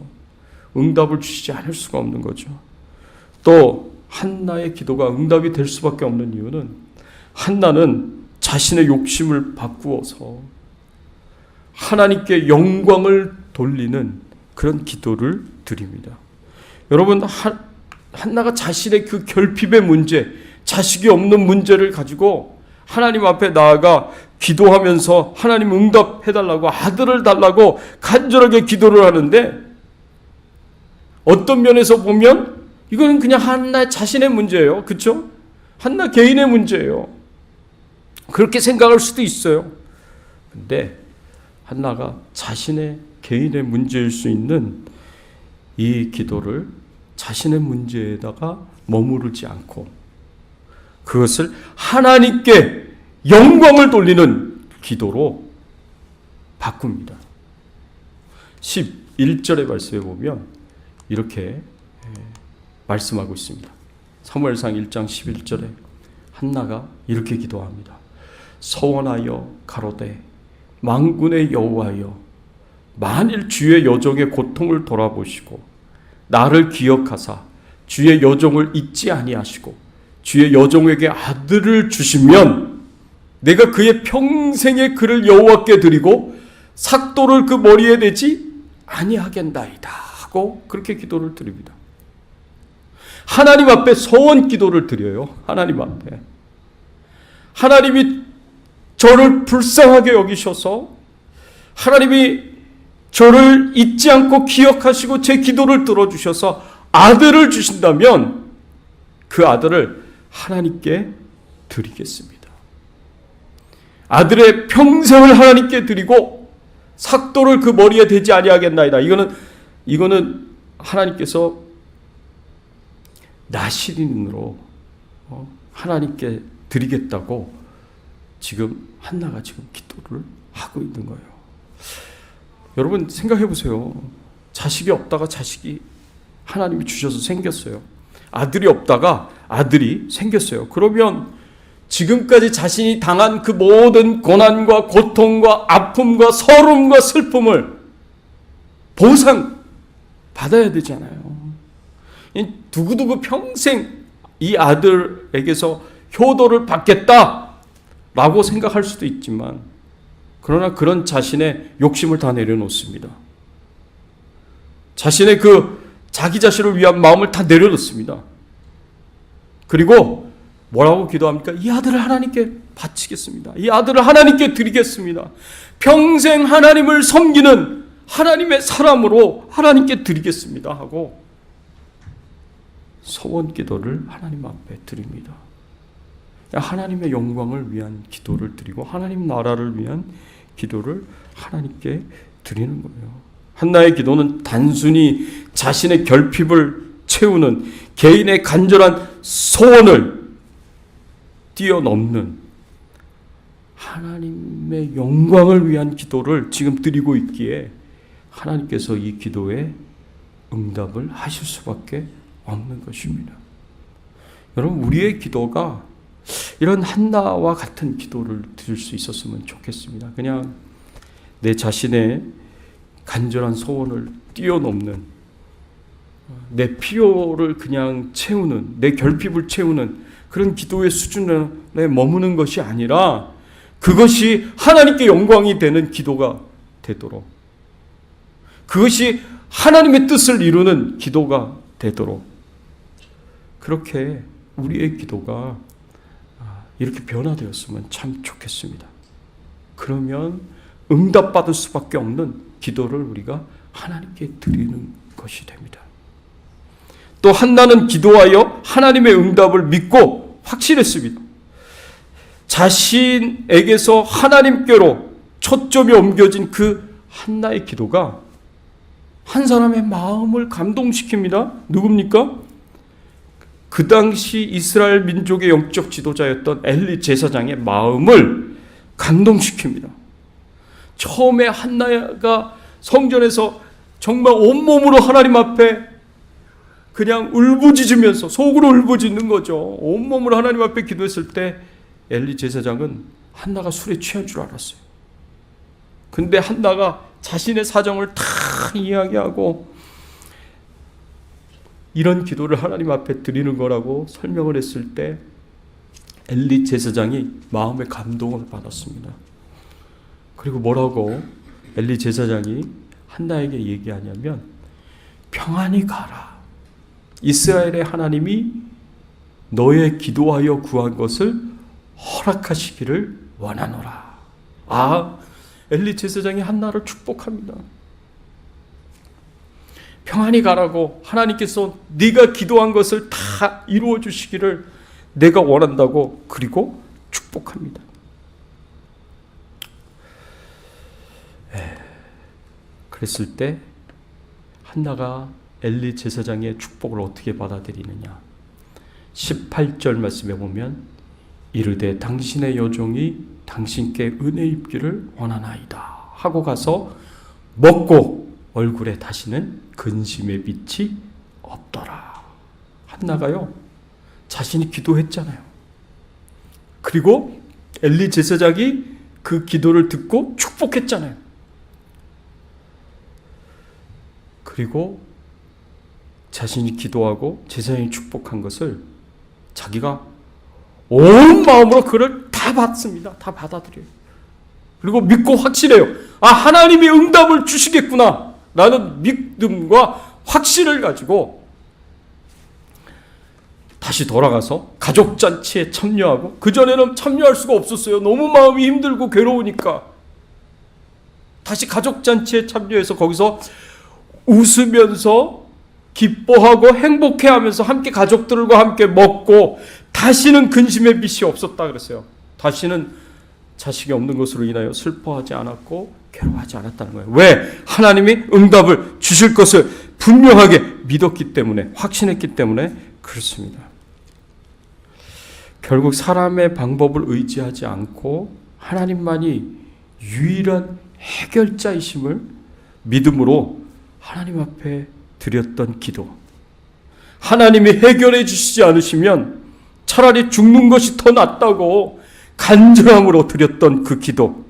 응답을 주시지 않을 수가 없는 거죠. 또 한나의 기도가 응답이 될 수밖에 없는 이유는 한나는 자신의 욕심을 바꾸어서 하나님께 영광을 돌리는 그런 기도를 드립니다. 여러분, 한나가 자신의 그 결핍의 문제, 자식이 없는 문제를 가지고 하나님 앞에 나아가 기도하면서 하나님 응답해달라고, 아들을 달라고 간절하게 기도를 하는데 어떤 면에서 보면 이거는 그냥 한나 자신의 문제예요. 그렇죠? 한나 개인의 문제예요. 그렇게 생각할 수도 있어요. 근데 한나가 자신의 개인의 문제일 수 있는 이 기도를 자신의 문제에다가 머무르지 않고 그것을 하나님께 영광을 돌리는 기도로 바꿉니다. 11절의 말씀에 보면 이렇게 말씀하고 있습니다. 사무엘상 1장 11절에 한나가 이렇게 기도합니다. 서원하여 가로되 만군의 여호와여, 만일 주의 여종의 고통을 돌아보시고 나를 기억하사 주의 여종을 잊지 아니하시고 주의 여종에게 아들을 주시면 내가 그의 평생의 그를 여호와께 드리고 삭도를 그 머리에 대지 아니하겠나이다 하고 그렇게 기도를 드립니다. 하나님 앞에 서원 기도를 드려요. 하나님 앞에. 하나님이 저를 불쌍하게 여기셔서 하나님이 저를 잊지 않고 기억하시고 제 기도를 들어주셔서 아들을 주신다면 그 아들을 하나님께 드리겠습니다. 아들의 평생을 하나님께 드리고 삭도를 그 머리에 대지 아니하겠나이다. 이거는 하나님께서 나시린으로 하나님께 드리겠다고 지금 한나가 지금 기도를 하고 있는 거예요. 여러분 생각해 보세요. 자식이 없다가 자식이 하나님이 주셔서 생겼어요. 아들이 없다가 아들이 생겼어요. 그러면 지금까지 자신이 당한 그 모든 고난과 고통과 아픔과 서름과 슬픔을 보상 받아야 되잖아요. 두고두고 평생 이 아들에게서 효도를 받겠다라고 생각할 수도 있지만, 그러나 그런 자신의 욕심을 다 내려놓습니다. 자신의 자기 자신을 위한 마음을 다 내려놓습니다. 그리고 뭐라고 기도합니까? 이 아들을 하나님께 바치겠습니다. 이 아들을 하나님께 드리겠습니다. 평생 하나님을 섬기는 하나님의 사람으로 하나님께 드리겠습니다 하고 서원 기도를 하나님 앞에 드립니다. 하나님의 영광을 위한 기도를 드리고 하나님 나라를 위한 기도를 하나님께 드리는 거예요. 한나의 기도는 단순히 자신의 결핍을 채우는 개인의 간절한 소원을 뛰어넘는 하나님의 영광을 위한 기도를 지금 드리고 있기에 하나님께서 이 기도에 응답을 하실 수밖에 없는 것입니다. 여러분, 우리의 기도가 이런 한나와 같은 기도를 드릴 수 있었으면 좋겠습니다. 그냥 내 자신의 간절한 소원을 뛰어넘는, 내 필요를 그냥 채우는, 내 결핍을 채우는 그런 기도의 수준에 머무는 것이 아니라 그것이 하나님께 영광이 되는 기도가 되도록, 그것이 하나님의 뜻을 이루는 기도가 되도록, 그렇게 우리의 기도가 이렇게 변화되었으면 참 좋겠습니다. 그러면 응답받을 수밖에 없는 기도를 우리가 하나님께 드리는 것이 됩니다. 또 한나는 기도하여 하나님의 응답을 믿고 확신했습니다. 자신에게서 하나님께로 초점이 옮겨진 그 한나의 기도가 한 사람의 마음을 감동시킵니다. 누굽니까? 그 당시 이스라엘 민족의 영적 지도자였던 엘리 제사장의 마음을 감동시킵니다. 처음에 한나가 성전에서 정말 온몸으로 하나님 앞에 그냥 울부짖으면서, 속으로 울부짖는 거죠. 온몸으로 하나님 앞에 기도했을 때 엘리 제사장은 한나가 술에 취한 줄 알았어요. 근데 한나가 자신의 사정을 다 이야기하고 이런 기도를 하나님 앞에 드리는 거라고 설명을 했을 때 엘리 제사장이 마음의 감동을 받았습니다. 그리고 뭐라고 엘리 제사장이 한나에게 얘기하냐면, 평안히 가라. 이스라엘의 하나님이 너의 기도하여 구한 것을 허락하시기를 원하노라. 엘리 제사장이 한나를 축복합니다. 평안히 가라고, 하나님께서 네가 기도한 것을 다 이루어 주시기를 내가 원한다고, 그리고 축복합니다. 그랬을 때 한나가 엘리 제사장의 축복을 어떻게 받아들이느냐. 18절 말씀에 보면 이르되 당신의 여종이 당신께 은혜 입기를 원하나이다 하고 가서 먹고 얼굴에 다시는 근심의 빛이 없더라. 한나가요, 자신이 기도했잖아요. 그리고 엘리 제사장이 그 기도를 듣고 축복했잖아요. 그리고 자신이 기도하고 제사장이 축복한 것을 자기가 온 마음으로 그를 다 받습니다. 다 받아들여요. 그리고 믿고 확신해요. 하나님이 응답을 주시겠구나 라는 믿음과 확신을 가지고 다시 돌아가서 가족잔치에 참여하고, 그전에는 참여할 수가 없었어요. 너무 마음이 힘들고 괴로우니까. 다시 가족잔치에 참여해서 거기서 웃으면서 기뻐하고 행복해하면서 함께 가족들과 함께 먹고, 다시는 근심의 빛이 없었다 그랬어요. 다시는 자식이 없는 것으로 인하여 슬퍼하지 않았고 괴로워하지 않았다는 거예요. 왜? 하나님이 응답을 주실 것을 분명하게 믿었기 때문에, 확신했기 때문에 그렇습니다. 결국 사람의 방법을 의지하지 않고 하나님만이 유일한 해결자이심을 믿음으로 하나님 앞에 드렸던 기도. 하나님이 해결해 주시지 않으시면 차라리 죽는 것이 더 낫다고 간절함으로 드렸던 그 기도.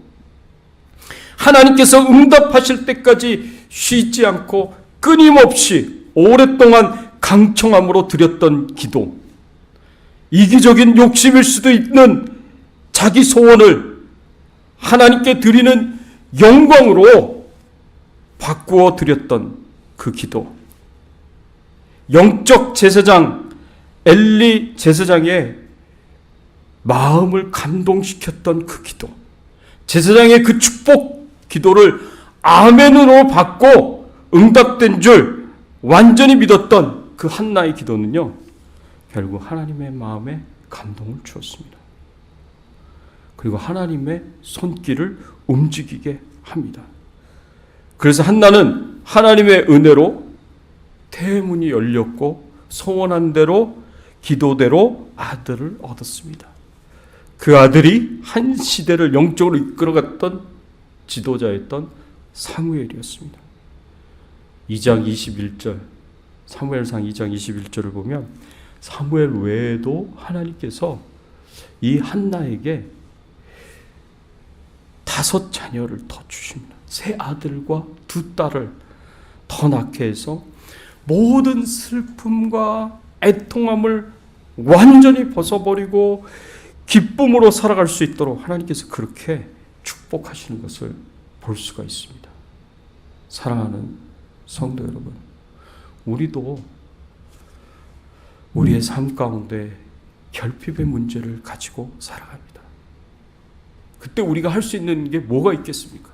하나님께서 응답하실 때까지 쉬지 않고 끊임없이 오랫동안 강청함으로 드렸던 기도. 이기적인 욕심일 수도 있는 자기 소원을 하나님께 드리는 영광으로 바꾸어 드렸던 그 기도. 영적 제사장 엘리 제사장의 마음을 감동시켰던 그 기도. 제사장의 그 축복 기도를 아멘으로 받고 응답된 줄 완전히 믿었던 그 한나의 기도는요, 결국 하나님의 마음에 감동을 주었습니다. 그리고 하나님의 손길을 움직이게 합니다. 그래서 한나는 하나님의 은혜로 태문이 열렸고 소원한 대로 기도대로 아들을 얻었습니다. 그 아들이 한 시대를 영적으로 이끌어갔던 지도자였던 사무엘이었습니다. 2장 21절, 사무엘상 2장 21절을 보면 사무엘 외에도 하나님께서 이 한나에게 5 자녀를 더 주십니다. 3 아들과 2 딸을 더 낳게 해서 모든 슬픔과 애통함을 완전히 벗어버리고 기쁨으로 살아갈 수 있도록 하나님께서 그렇게 축복하시는 것을 볼 수가 있습니다. 사랑하는 성도 여러분, 우리도 우리의 삶 가운데 결핍의 문제를 가지고 살아갑니다. 그때 우리가 할 수 있는 게 뭐가 있겠습니까?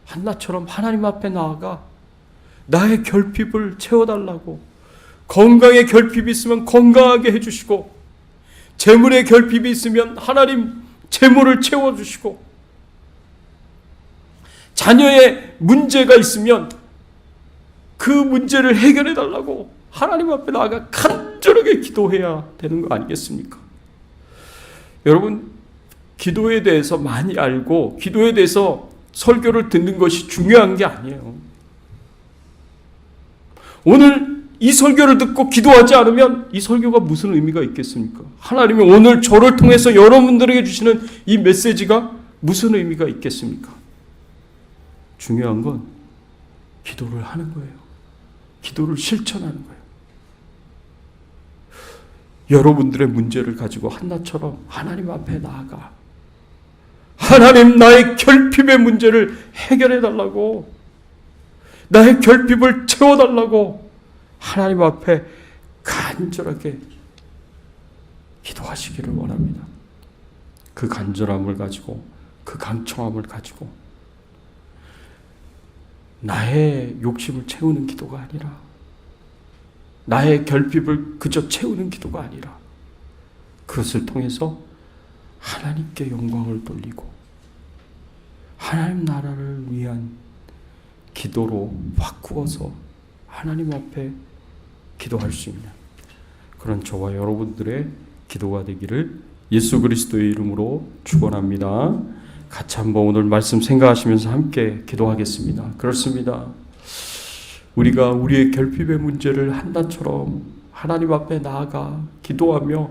한나처럼 하나님 앞에 나아가 나의 결핍을 채워달라고, 건강에 결핍이 있으면 건강하게 해주시고, 재물에 결핍이 있으면 하나님 재물을 채워주시고, 자녀의 문제가 있으면 그 문제를 해결해달라고 하나님 앞에 나아가 간절하게 기도해야 되는 거 아니겠습니까? 여러분, 기도에 대해서 많이 알고 기도에 대해서 설교를 듣는 것이 중요한 게 아니에요. 오늘 이 설교를 듣고 기도하지 않으면 이 설교가 무슨 의미가 있겠습니까? 하나님이 오늘 저를 통해서 여러분들에게 주시는 이 메시지가 무슨 의미가 있겠습니까? 중요한 건 기도를 하는 거예요. 기도를 실천하는 거예요. 여러분들의 문제를 가지고 한나처럼 하나님 앞에 나아가 하나님, 나의 결핍의 문제를 해결해 달라고, 나의 결핍을 채워달라고 하나님 앞에 간절하게 기도하시기를 원합니다. 그 간절함을 가지고, 그 강청함을 가지고 나의 욕심을 채우는 기도가 아니라, 나의 결핍을 그저 채우는 기도가 아니라, 그것을 통해서 하나님께 영광을 돌리고 하나님 나라를 위한 기도로 바꾸어서 하나님 앞에 기도할 수 있는 그런 저와 여러분들의 기도가 되기를 예수 그리스도의 이름으로 축원합니다. 같이 한번 오늘 말씀 생각하시면서 함께 기도하겠습니다. 그렇습니다. 우리가 우리의 결핍의 문제를 한나처럼 하나님 앞에 나아가 기도하며,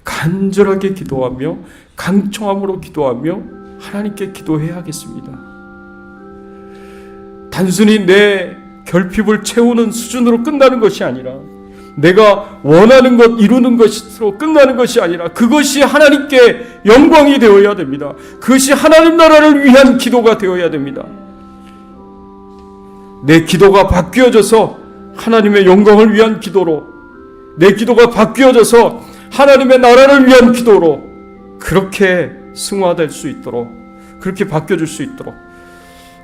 간절하게 기도하며, 강청함으로 기도하며 하나님께 기도해야겠습니다. 단순히 내 결핍을 채우는 수준으로 끝나는 것이 아니라, 내가 원하는 것 이루는 것으로 끝나는 것이 아니라, 그것이 하나님께 영광이 되어야 됩니다. 그것이 하나님 나라를 위한 기도가 되어야 됩니다. 내 기도가 바뀌어져서 하나님의 영광을 위한 기도로, 내 기도가 바뀌어져서 하나님의 나라를 위한 기도로 그렇게 승화될 수 있도록, 그렇게 바뀌어질 수 있도록,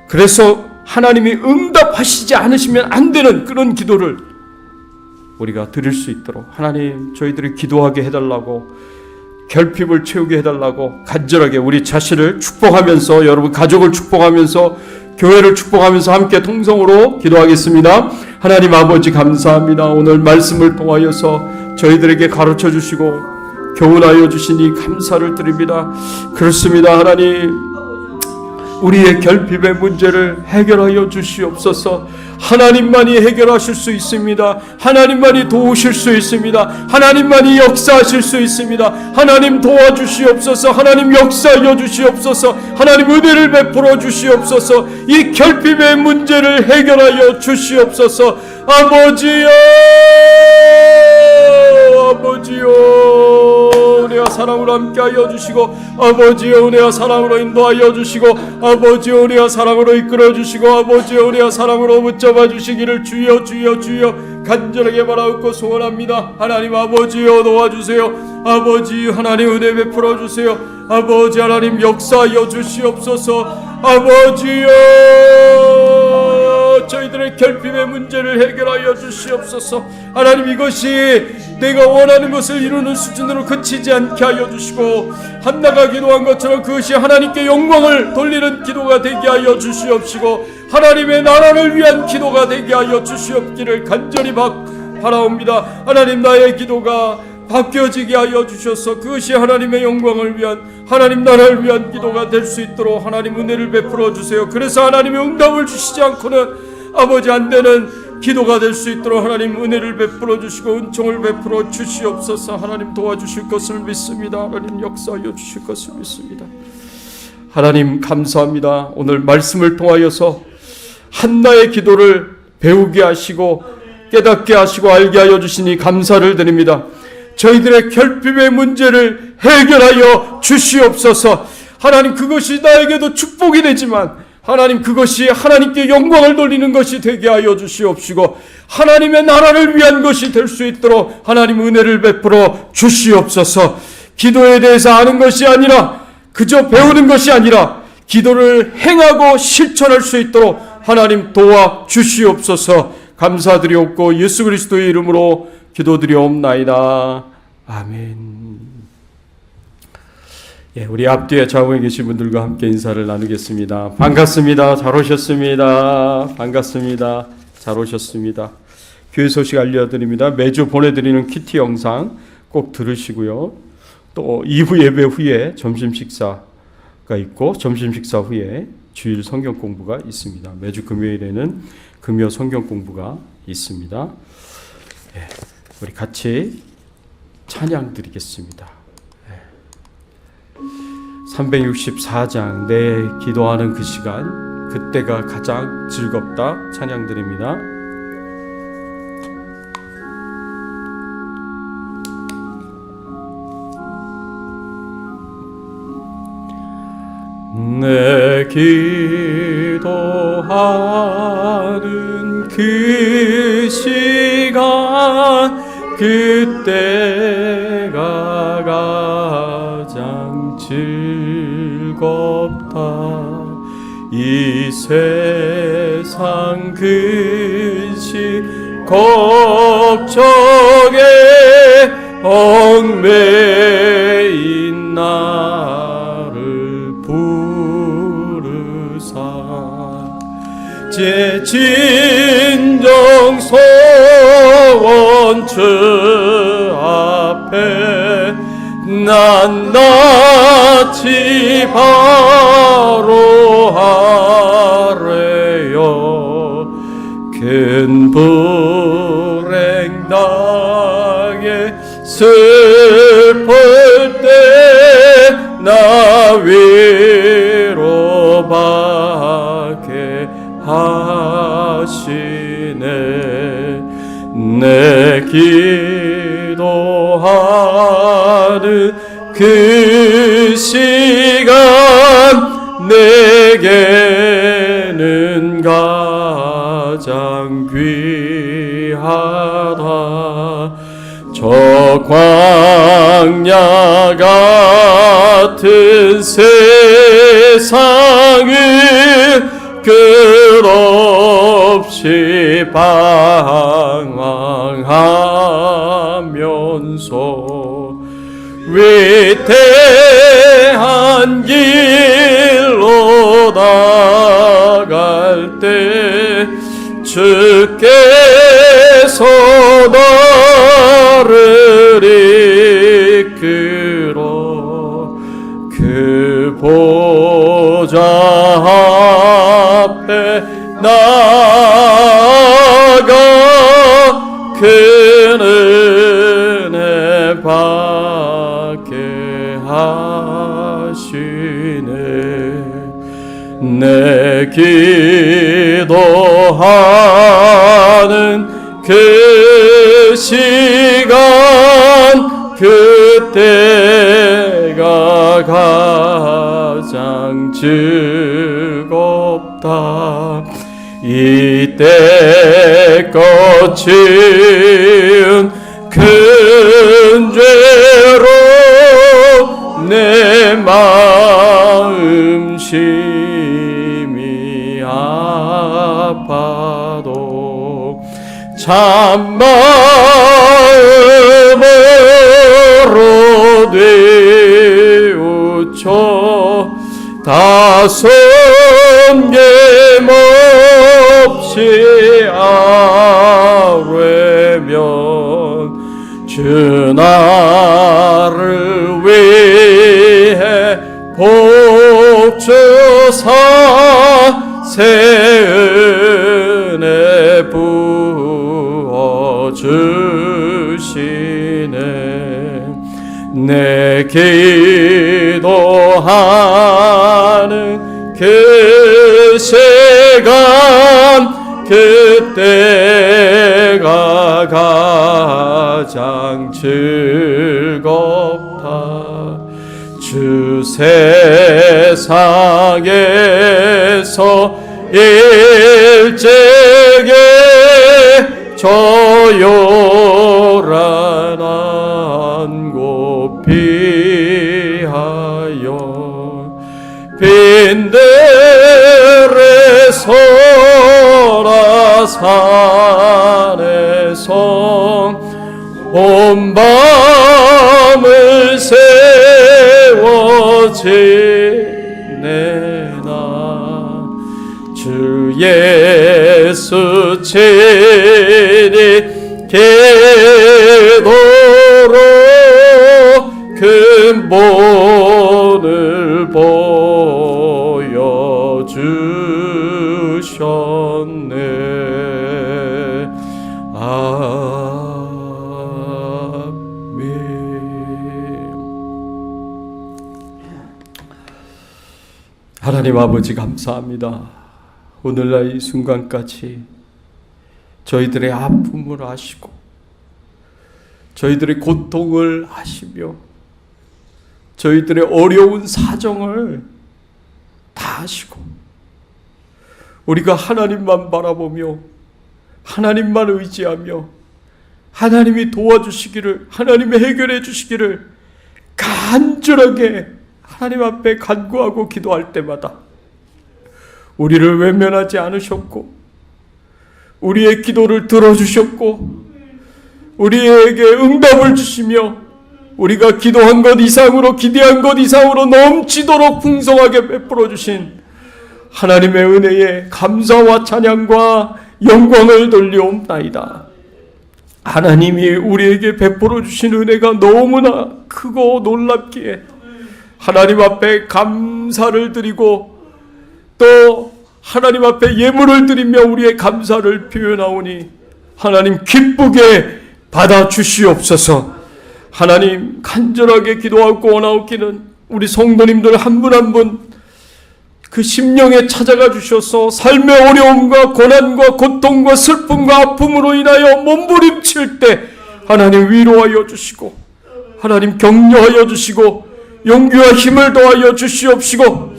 그래서 하나님이 응답하시지 않으시면 안 되는 그런 기도를 우리가 드릴 수 있도록 하나님, 저희들이 기도하게 해달라고, 결핍을 채우게 해달라고 간절하게 우리 자신을 축복하면서, 여러분 가족을 축복하면서, 교회를 축복하면서 함께 통성으로 기도하겠습니다. 하나님 아버지, 감사합니다. 오늘 말씀을 통하여서 저희들에게 가르쳐 주시고 교훈하여 주시니 감사를 드립니다. 그렇습니다. 하나님, 우리의 결핍의 문제를 해결하여 주시옵소서. 하나님만이 해결하실 수 있습니다. 하나님만이 도우실 수 있습니다. 하나님만이 역사하실 수 있습니다. 하나님 도와주시옵소서. 하나님 역사하여 주시옵소서. 하나님 은혜를 베풀어 주시옵소서. 이 결핍의 문제를 해결하여 주시옵소서. 아버지여, 아버지여, 은혜와 사랑으로 함께하여 주시고, 아버지여 은혜와 사랑으로 인도하여 주시고, 아버지여 은혜와 사랑으로 이끌어 주시고, 아버지여 은혜와 사랑으로 붙잡아 주시기를 주여 주여 주여 간절하게 바라옵고 소원합니다. 하나님 아버지여 도와주세요. 아버지 하나님 은혜 베풀어 주세요. 아버지 하나님 역사하여 주시옵소서. 아버지여 저희들의 결핍의 문제를 해결하여 주시옵소서. 하나님 이것이 내가 원하는 것을 이루는 수준으로 그치지 않게 하여 주시고, 한나가 기도한 것처럼 그것이 하나님께 영광을 돌리는 기도가 되게 하여 주시옵시고, 하나님의 나라를 위한 기도가 되게 하여 주시옵기를 간절히 바라옵니다. 하나님 나의 기도가 바뀌어지게 하여 주셔서 그것이 하나님의 영광을 위한, 하나님 나라를 위한 기도가 될 수 있도록 하나님 은혜를 베풀어 주세요. 그래서 하나님의 응답을 주시지 않고는 아버지 안 되는 기도가 될 수 있도록 하나님 은혜를 베풀어 주시고 은총을 베풀어 주시옵소서. 하나님 도와주실 것을 믿습니다. 하나님 역사하여 주실 것을 믿습니다. 하나님 감사합니다. 오늘 말씀을 통하여서 한나의 기도를 배우게 하시고 깨닫게 하시고 알게 하여 주시니 감사를 드립니다. 저희들의 결핍의 문제를 해결하여 주시옵소서. 하나님 그것이 나에게도 축복이 되지만 하나님 그것이 하나님께 영광을 돌리는 것이 되게 하여 주시옵시고, 하나님의 나라를 위한 것이 될 수 있도록 하나님 은혜를 베풀어 주시옵소서. 기도에 대해서 아는 것이 아니라 그저 배우는 것이 아니라 기도를 행하고 실천할 수 있도록 하나님 도와 주시옵소서. 감사드리옵고 예수 그리스도의 이름으로 기도드리옵나이다. 아멘. 예, 우리 앞뒤에 좌우에 계신 분들과 함께 인사를 나누겠습니다. 반갑습니다. 잘 오셨습니다. 반갑습니다. 잘 오셨습니다. 교회 소식 알려드립니다. 매주 보내드리는 키티 영상 꼭 들으시고요. 또 2부 예배 후에 점심 식사가 있고 점심 식사 후에 주일 성경 공부가 있습니다. 매주 금요일에는 금요 성경 공부가 있습니다. 예, 우리 같이 찬양 드리겠습니다. 364장 내 기도하는 그 시간, 그때가 가장 즐겁다 찬양 드립니다. 내 기도하는 그 시간, 그때가 가장 즐겁다. 이 세상 근심 걱정에 얽매인 나를 부르사 제 진정 소원주 앞에 난 낯이 바로 하래요. 큰 불행 당해 슬플 때 나 위로받게 하시네. 내 기도하는 그 시간 내게는 가장 귀하다. 저 광야 같은 세상을 끝없이 방황하면서 위태한 길로 나갈 때 주께서 나를 이끌어 그 보좌 내 기도하는 그 시간 그때가 가장 즐겁다. 이때 거친 큰 죄로 내 마음 심히 아파도 참마음으로 뉘우쳐 다손 gem없이 아뢰면 주 나를 위해 복 주사 새 은혜 부어 주시네. 내 기도하는 그 시간 그때가 가장 즐겁다. 주 세상에서 일찍이 저요란 안고 피하여 빈들의 소라산에서 온 밤을 세워 지내나 주 예수 친히 기도로 근본을 보여주셨네. 아멘. 하나님 아버지 감사합니다. 오늘날 이 순간까지 저희들의 아픔을 아시고 저희들의 고통을 아시며 저희들의 어려운 사정을 다 아시고 우리가 하나님만 바라보며 하나님만 의지하며 하나님이 도와주시기를 하나님이 해결해 주시기를 간절하게 하나님 앞에 간구하고 기도할 때마다 우리를 외면하지 않으셨고 우리의 기도를 들어주셨고 우리에게 응답을 주시며 우리가 기도한 것 이상으로 기대한 것 이상으로 넘치도록 풍성하게 베풀어 주신 하나님의 은혜에 감사와 찬양과 영광을 돌리옵나이다. 하나님이 우리에게 베풀어 주신 은혜가 너무나 크고 놀랍기에 하나님 앞에 감사를 드리고 또 하나님 앞에 예물을 드리며 우리의 감사를 표현하오니 하나님 기쁘게 받아주시옵소서. 하나님 간절하게 기도하고 원하옵기는 우리 성도님들 한 분 한 분 그 심령에 찾아가 주셔서 삶의 어려움과 고난과 고통과 슬픔과 아픔으로 인하여 몸부림칠 때 하나님 위로하여 주시고 하나님 격려하여 주시고 용기와 힘을 더하여 주시옵시고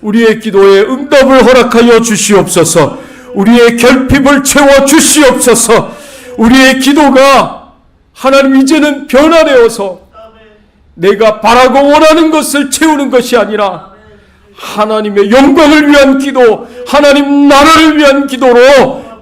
우리의 기도에 응답을 허락하여 주시옵소서. 우리의 결핍을 채워 주시옵소서. 우리의 기도가 하나님 이제는 변화되어서 내가 바라고 원하는 것을 채우는 것이 아니라 하나님의 영광을 위한 기도, 하나님 나라를 위한 기도로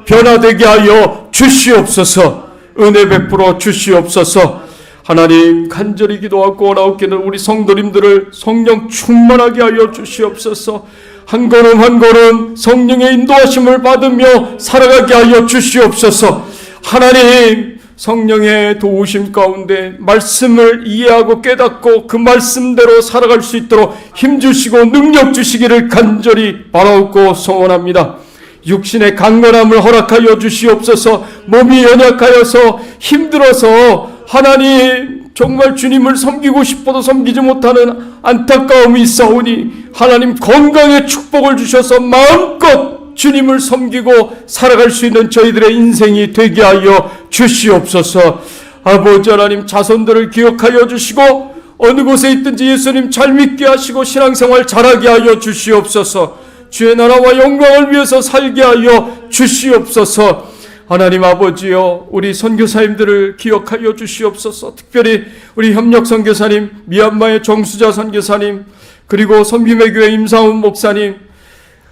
변화되게 하여 주시옵소서. 은혜 베풀어 주시옵소서. 하나님 간절히 기도하고 원하옵기는 우리 성도님들을 성령 충만하게 하여 주시옵소서. 한 걸음 한 걸음 성령의 인도하심을 받으며 살아가게 하여 주시옵소서. 하나님 성령의 도우심 가운데 말씀을 이해하고 깨닫고 그 말씀대로 살아갈 수 있도록 힘주시고 능력 주시기를 간절히 바라옵고 소원합니다. 육신의 강건함을 허락하여 주시옵소서. 몸이 연약하여서 힘들어서 하나님 정말 주님을 섬기고 싶어도 섬기지 못하는 안타까움이 있사오니 하나님 건강의 축복을 주셔서 마음껏 주님을 섬기고 살아갈 수 있는 저희들의 인생이 되게 하여 주시옵소서. 아버지 하나님, 자손들을 기억하여 주시고 어느 곳에 있든지 예수님 잘 믿게 하시고 신앙생활 잘하게 하여 주시옵소서. 주의 나라와 영광을 위해서 살게 하여 주시옵소서. 하나님 아버지여, 우리 선교사님들을 기억하여 주시옵소서. 특별히 우리 협력 선교사님, 미얀마의 정수자 선교사님, 그리고 선비매교회 임상훈 목사님,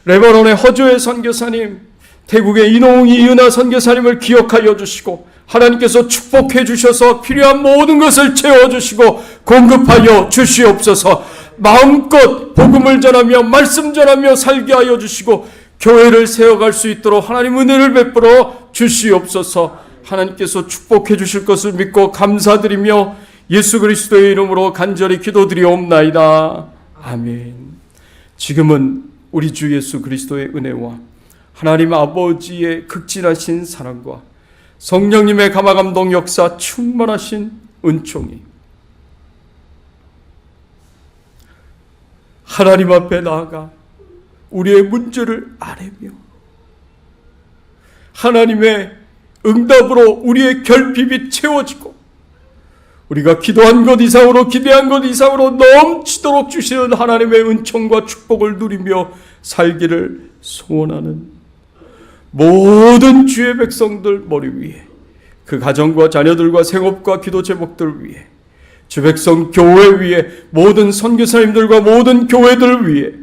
레바논의 허조의 선교사님, 태국의 이노웅이 이은하 선교사님을 기억하여 주시고 하나님께서 축복해 주셔서 필요한 모든 것을 채워주시고 공급하여 주시옵소서. 마음껏 복음을 전하며 말씀 전하며 살게 하여 주시고 교회를 세워갈 수 있도록 하나님 은혜를 베풀어 주시옵소서. 하나님께서 축복해 주실 것을 믿고 감사드리며 예수 그리스도의 이름으로 간절히 기도드리옵나이다. 아멘. 지금은 우리 주 예수 그리스도의 은혜와 하나님 아버지의 극진하신 사랑과 성령님의 감화감동 역사 충만하신 은총이 하나님 앞에 나아가 우리의 문제를 아뢰며 하나님의 응답으로 우리의 결핍이 채워지고 우리가 기도한 것 이상으로 기대한 것 이상으로 넘치도록 주시는 하나님의 은총과 축복을 누리며 살기를 소원하는 모든 주의 백성들 머리 위에, 그 가정과 자녀들과 생업과 기도 제목들 위에, 주 백성 교회 위에, 모든 선교사님들과 모든 교회들 위에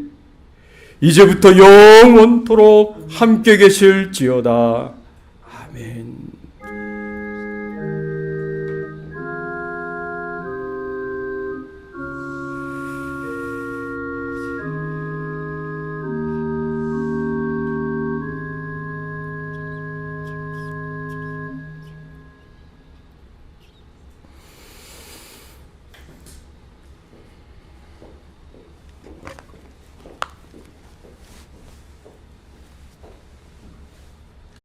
이제부터 영원토록 함께 계실지어다. 아멘.